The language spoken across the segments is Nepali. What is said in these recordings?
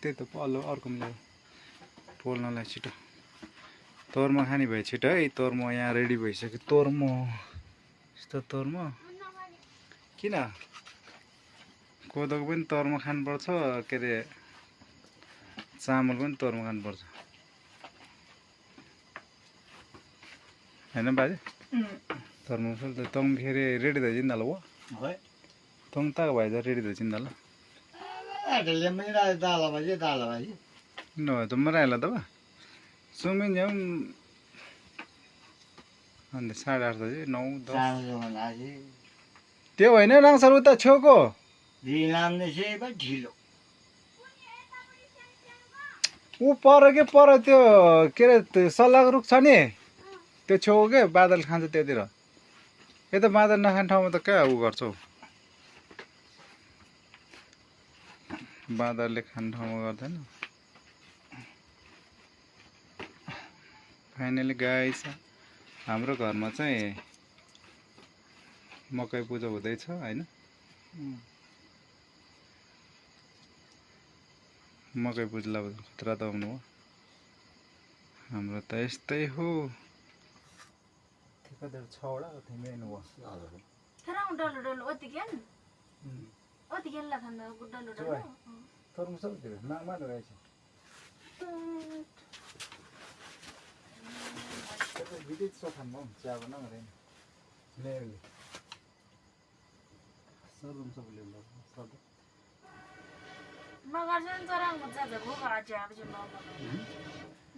त्यही त पल्लो अर्को मिलायो पोल्नलाई छिटो तोर्मा खाने भयो छिटो है तोर्मा यहाँ रेडी भइसक्यो तोर्मा यस्तो तोर्मा किन कोदोको पनि तोर्मा खानुपर्छ के अरे चामल पनि तोर्मा खानुपर्छ होइन बाजे तोर्मा त तङ खेरे रेडी त जिन्दल हो तङ ताको भाइ त रेडी त Jindal no to maraila da ba sumin jam अन्त 8:30 बजे 9 10 त्यो होइन राङसर उता छेउको ऊ पर के पर त्यो के अरे सल्लाहको रुख छ नि त्यो छेउ के बादल खान्छ त्यतिर यता बादल नखाने ठाउँमा त कहाँ उ गर्छौ बादलले खाने ठाउँमा गर्दैन फाइनली गाइस हाम्रो घरमा चाहिँ मकै पूजा हुँदैछ हैन मकै पूजा खतरा त आउनु हो हाम्रो त यस्तै हो ठिकदार 6 वटा थिमेन हो थराउ डलो डलो ओति गेल ला खन्दा डलो डलो तर्म सब दिरे ना मा लगाइछ त्यो विदित सखान म चिया बना गरे लेले सर्वम सब ले ल सब मगरजन जरा मजा ज घोगा आज अब जिम बाबा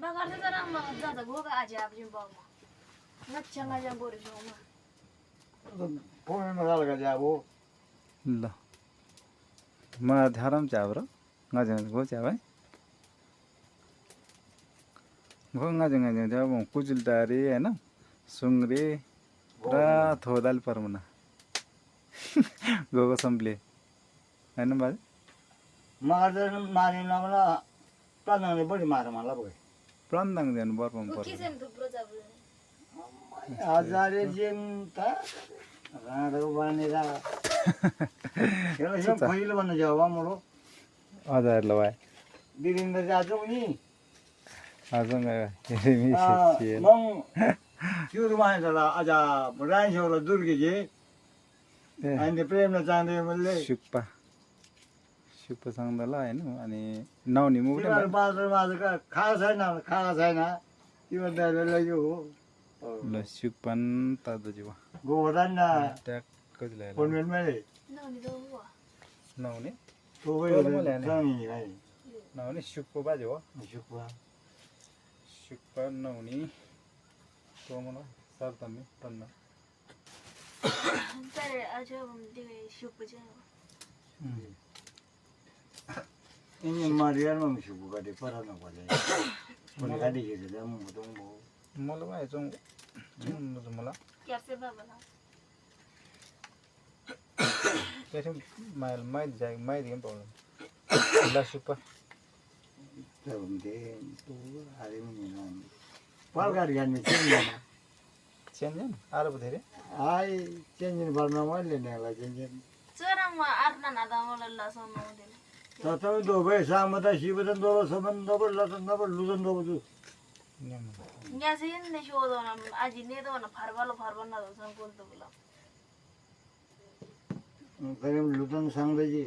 मगरजन जरा मजा ज घोगा आज अब जिम बाबा नच्चंगा जा बोरे जोमा फोन में लगा जाबो ल म धरम चाब्रो ngajang go chabai go ngajang jab कुजुलदारी हैन सुंगरी पुरा थोदाल परमना गोगो सम्पले हैन बाज मार्दैन मार्ने नमला प्राणले बढी मार मलाई भयो प्राणदाङ जानु बर्पम पर्छ किसन थुप्रो जाबु हजारे जिम त राडो बनेर यो पहिलो बन्न जाऊ मरो हजार लवाय दिदिन त जाजौ नि आजंग हेरेमी मङ सुरुमा त आज राई छोरो दुर्गीजी अनि प्रेम न चाहँदै मैले सुप्पा सांगदला हैन अनि नाउनी मुगले बाजारमा खाएको छैन त्यो दाइले लग्यो हो ल सुप्पन त दजिवा गोबरन न ट्याक्क जले फोनमेनमै नौनी दो हुआ नाउनी नाउनी नाउनी सुप्पो बाजे हो सुप्पा सुप्पा नाउनी तोमला सरतमी पन्न तेरे आज हम दिए शुभ जे ini Marian mau subuh kade para nak boleh. Boleh kade je dah mau betul mau. मला बाय जंग मला कैसे बाबा त्याचे माइल जाय माइल गेम प्रॉब्लम ला super Tahu deh tu hari ini kan. Palgar kan ni cengin. चेंजन आरो बधेरे Ai cengin barna mal ni lah cengin. चरम आर्ना ना दामला ला सोनो they Tahu tu baik sama dah sih betul tu sama double latan double lusan double tu. न्यासे ने शो दो ना आज ने दो ना फरवालो फरवाना दो संकोल तो बोला Kalau lutan sang daji.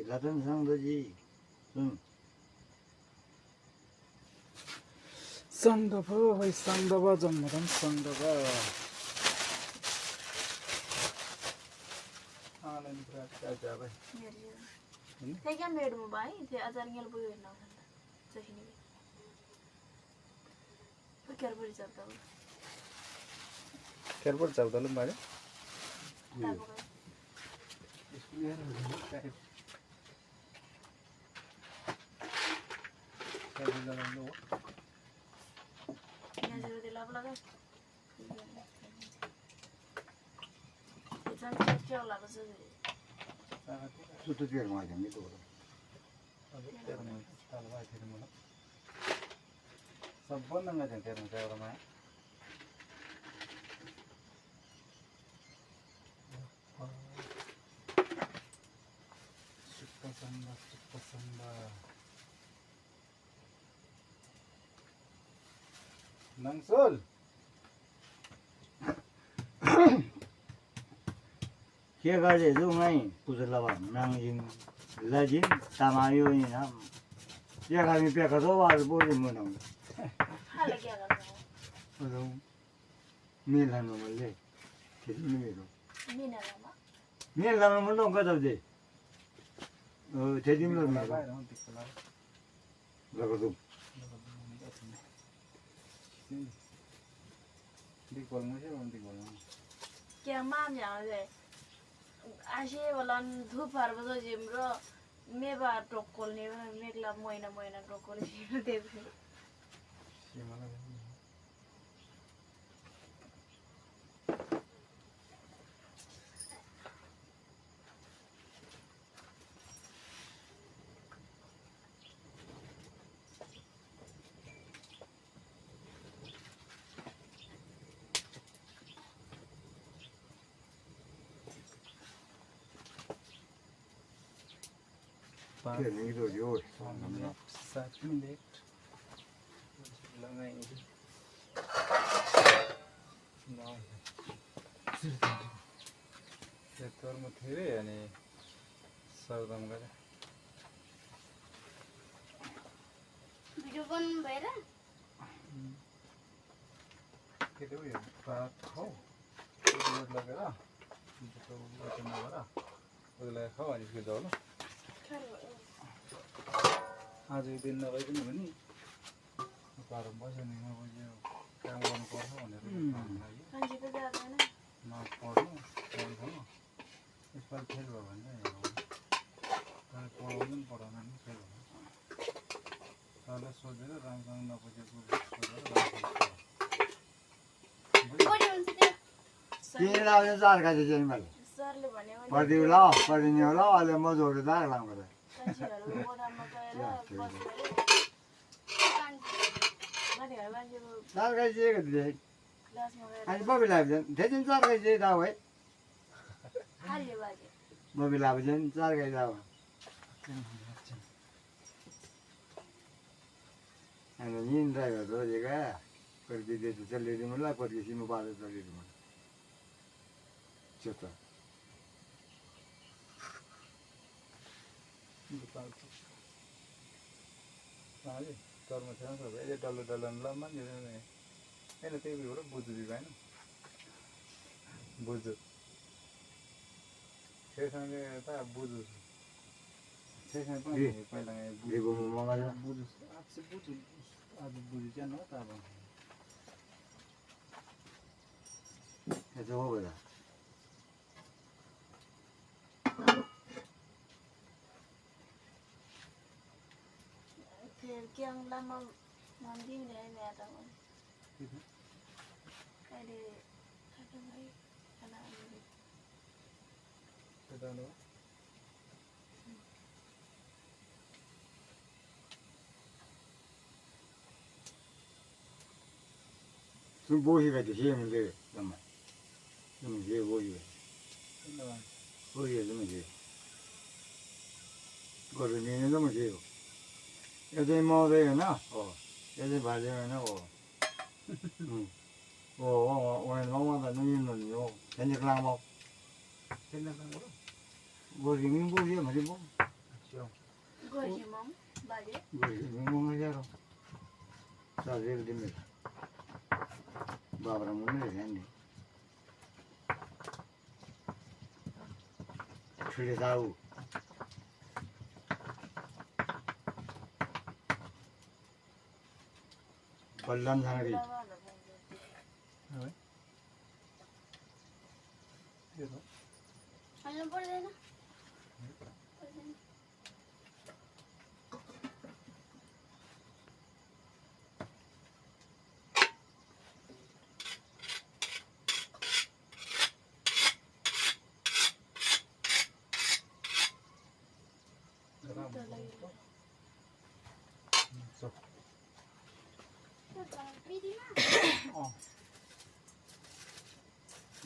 संदब भाइ संदब जन्मदन संदब आनन्द प्राप्त जा भाइ थे क्या मेड में भाई थे आजार गेल बोय ना सही नहीं तो क्या बोल जाता हूँ केयरफुल चल्दल मारे Sudah tiar macam itu. सबभन्दा नगर्छ तेरो एउटामा सुप्पसम्ब नङसोल के गर्दै जुङै पुजलवा नाङजिङ लजिङ तमायो यहाँ या खालि पेका दो बार बोली मनाउ हाल क्या करना अदौ मिलानु मले त्यति नै मेरो मीना लामा मिलानु मनो गजब दे त्यति नै मेरो बाहिर हो त्यस्तो लाग्यो लगदु दिक बोल्नु चाहिँ भन्नु दिक बोल्नु क्या माम जाने आशे वाला धूप हर बजो जिम्रो मे बार टोकोल ने मेघला महिना महिना टोकोल जिम्रो देखे के निरो यो 7 मिनट लगाइदिन्छु तोर्म थियो अनि सरदम गरे भिडियो बन भएर के त्यो यो पात खाऊ लगेर उसलाई खाऊ अनि के जाऊ ल आज एक दिन नभइकन भने पारो बस्यो नि नबस्यो काम गर्नु पर्छ भनेर मान्छे त जाँदैन नपढ्नु पढ्नु यसपालि फेल भयो भने पढाउनु पनि पढाउन नि फेल भयो सरलाई सोधेर राम्रोसँग नबुझेको सोधेर तिन लाउने चार खाजे चाहिँ मैले सरले भन्यो भने पढिदिउ ल पढिदिने होला अहिले म जोडेर दाग लाम गरेँ मान्छेहरू गोदाममा गएर बसेर मान्छेहरू मान्छेको चार खाजे चाहिँ कति क्लासमा गएर अनि बबी लाग्छ त्यति चार खाजे चाहिँ दाउ है हाल्यो बाजे बबी लाग्छ चार खाजे दाउ अनि निन ड्राइभर रोजेका कति देश चलिदिनु होला कति सिमो बाटो चलिदिनु होला त्यो त तरमा थियो नि यसले डल्लो डल्लो लम्बा नि होइन त्यही भएर बुझ्नु दिएको होइन बुझ्छु त्यससँग त बुझ्छु त्यससँग पनि पहिला भिगोमा मगाएर बुझ्छु आज बुझ्छु आज बुझ्छु चाहिँ न त अब यसो हो बेला फिर क्या लामा मंदी में रहे मैं आता हूँ अरे खत्म भाई खाना 좀 보시가 되시는데 잠깐만 좀 이제 보시가 보시가 좀 이제 그거를 내는 좀 이제요 여기 뭐 되나 여기 봐야나 오늘 너무나 눈이는요 괜찮아 뭐 생각한 거로 보시는 보시야 말이 뭐 गोरी मम बाजे 보시는 뭐 하자로 자 제일 됩니다 बाबरा मुन्ने रहने छुड़े जाऊ बल्लम झांगरी हल्ला पड़ देना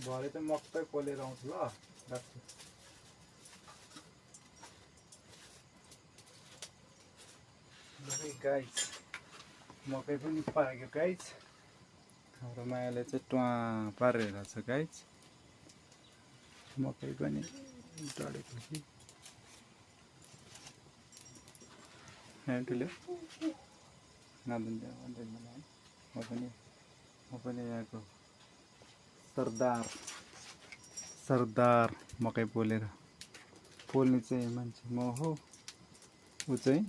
भरे त मक्कै पोलेर आउँछ ल राख्छु गाइस मकै पनि पाक्यो गाइस हाम्रो मायाले चाहिँ टुवा पारेर छ गाइज मकै पनि डढेको कि ठुलो नादुन्डे भन्दै मलाई म पनि यहाँको सरदार मकै पोल्ने चाहिँ मान्छे म हो ऊ चाहिँ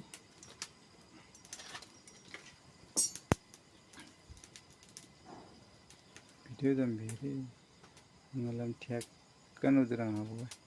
भिडियो त भेरी मलाई ठ्याक्क नजुराउनु अब